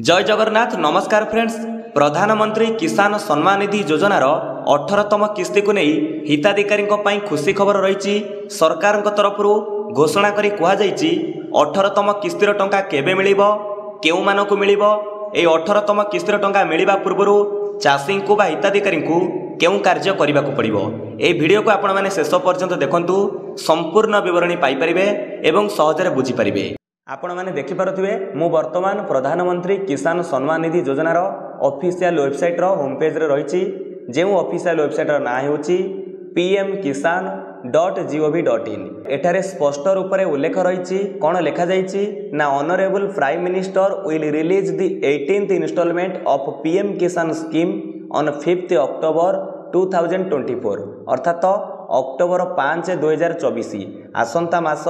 जय जगन्नाथ नमस्कार फ्रेंड्स। प्रधानमंत्री किसान सम्मान निधि योजनार 18तम किस्ती को नहीं हिताधिकारी खुशी खबर रही। सरकार तरफ घोषणा करी कहा 18तम किस्तीर टंका केबे मिलिबो, केउ मानकु मिलिबो, ए 18तम किस्तीर टंका मिलिबा पूर्वरु चाषी को बा हिताधिकारी को केउ कार्य करने को पड़िबो। ए वीडियो को आपण माने शेष पर्यंत देखंतु, संपूर्ण विवरणी पाई परिबे एवं सहजरे बुझी परिबे। आपण माने देखि पारुथिबे मु वर्तमान प्रधानमंत्री किसान सम्मान निधि योजनार ऑफिशियल वेबसाइट रो होम पेज रे रहिछि। जे ऑफिशियल वेबसाइट रो ना हेउछि pmkisan.gov.in। एठारे स्पष्ट रूप से उल्लेख रही कौन लिखा जाइछि ना honourable prime minister will release the 18th instalment of PM Kisan scheme on 5th October 2024 अर्थात अक्टोबर 5 2024 आसंता मास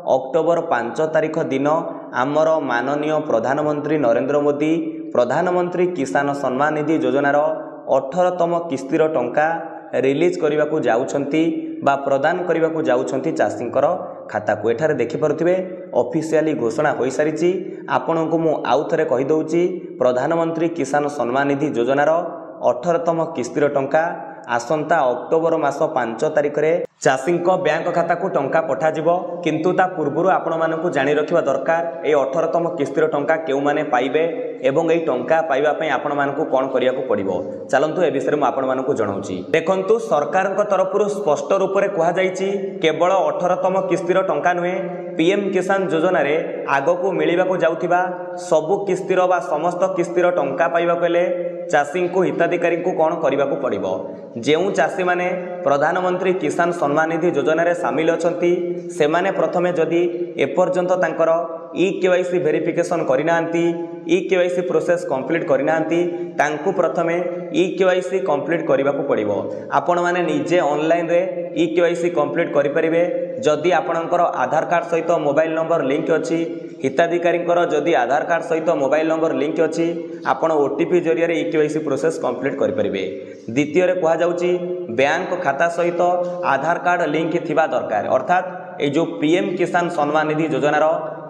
अक्टोबर 5 तारिख दिन आमर माननीय प्रधानमंत्री नरेंद्र मोदी प्रधानमंत्री किसान सम्मान निधि योजनार 18तम किस्तीर टंका रिलीज करने को जाउछंती बा प्रदान करने को जाउछंती चाषींकर खाता को। एठारे देखि पारुथिबे ऑफिशियली घोषणा हो सारी। आपण को मु आउ थरे कहि दउची प्रधानमंत्री किसान सम्मान निधि योजनार 18तम किस्तीर टंका आसंता अक्टोबर मास 5 तारिख रे चाषी बैंक खाता को टंका पठा जिवो। किंतु ता पूर्व आपण मानकु जानि रखिबा दरकार ए 18तम किस्तीर टंका केउ माने पाइबे एवं ए टंका पाइबा पई आपण मानकु कोन करिया को पड़िबो। चलंतु ए विषय में आपण मानकु जणाउची। देखंतु सरकार तरफ स्पष्ट रूप से कहा जाइछि केवल 18तम किस्तीर टंका नुहे पीएम किसान योजना रे आगो को मिलिबा को जाउथिबा सबु किस्तीर बा समस्त किस्तीर टंका पाइबा पले चाषी को हिताधिकारी को कौन करने को पड़िबो। जेउ चाषी माने प्रधानमंत्री किसान सम्मान निधि योजना रे शामिल अछंती से माने प्रथमे जदि एपर्यंत तांकर ई-केवाईसी वेरिफिकेशन करिनांती ई-केवाईसी प्रोसेस कंप्लीट करिनांती तांकु प्रथमे ई-केवाईसी कंप्लीट करने को पड़िबो। आपण माने निजे ऑनलाइन रे ई-केवाईसी कंप्लीट करि परिबे। जदि आपणकर आधार कार्ड सहित मोबाइल नंबर लिंक अछि हिताधिकारी जदि आधार कार्ड सहित मोबाइल नंबर लिंक अछि आपण ओटीपी जरिया रे ई-केवाईसी प्रोसेस कंप्लीट करि परिबे। द्वितीय रे कहा जाउची बैंक खाता सहित आधार कार्ड लिंक थिबा दरकार। अर्थात ए जो पीएम किसान सम्मान निधि योजनार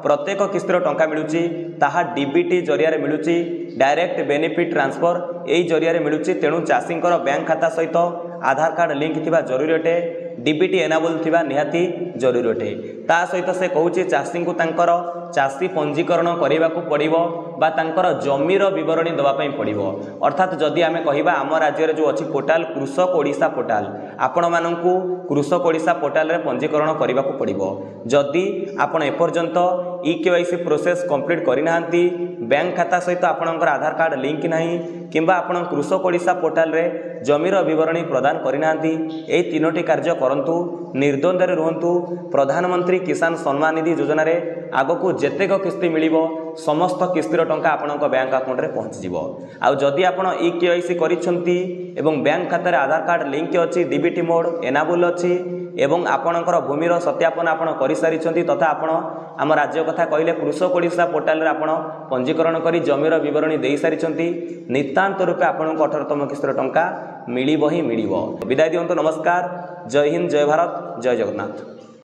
प्रत्येक किस्तीर टंका मिलुची ताहा डीबीटी जरिया रे मिलुची डायरेक्ट बेनिफिट ट्रांसफर एई जरिया रे मिलुची। तेणु चाषींकर बैंक खाता सहित आधार कार्ड लिंक थिबा जरूरी अटे, डीबीटी एनाबल थिबा निहाती जरूरी अटे। ता सहित से कहूची चाषी को तांकर चाषी पंजीकरण करने को पड़िबो बा तांकर जमीर विवरणी दवा पई पड़िबो। अर्थात जदि आमे कहिबा आम राज्य रे जो अछि पोर्टाल कृषक ओडिशा पोर्टाल आपण माननकु कृषक ओडिशा पोर्टाल रे पंजीकरण करने को पड़िबो। जदि आपण एपर्यंत ई-केवाईसी प्रोसेस कंप्लीट करिनाहांती बैंक खाता सहित आपणकर आधार कार्ड लिंक नाही किंबा आपण कृषक ओडिशा पोर्टाल रे जमीर विवरणी प्रदान करिनाहांती ए तीनोटी कार्य करंतु निर्द्वंद्व रे रुहंतु। प्रधानमंत्री किसान सम्मान निधि योजना रे आगको जेतेक किस्ती मिलिबो समस्त किस्तीर टंका आपणक बैंक अकाउंट रे पहुंच जिवो। आ जदि आपण ई-केवाईसी करिसंती एवं बैंक खाता रे आधार कार्ड लिंक अछि डीबीटी मोड एनाबल अछि एवं आपणकर भूमिर सत्यापन आपण करि सारिछंती तथा आपण आम राज्य कथा कहले कृषक ओडिशा पोर्टाल रे आपण पंजीकरण करी जमीर विवरणी देई सारिछंती नितांत रूपे आपणक 18तम किस्तीर टंका मिलिबो ही मिलिबो। विदाय दियंतु। नमस्कार। जय हिंद, जय भारत, जय जगन्नाथ।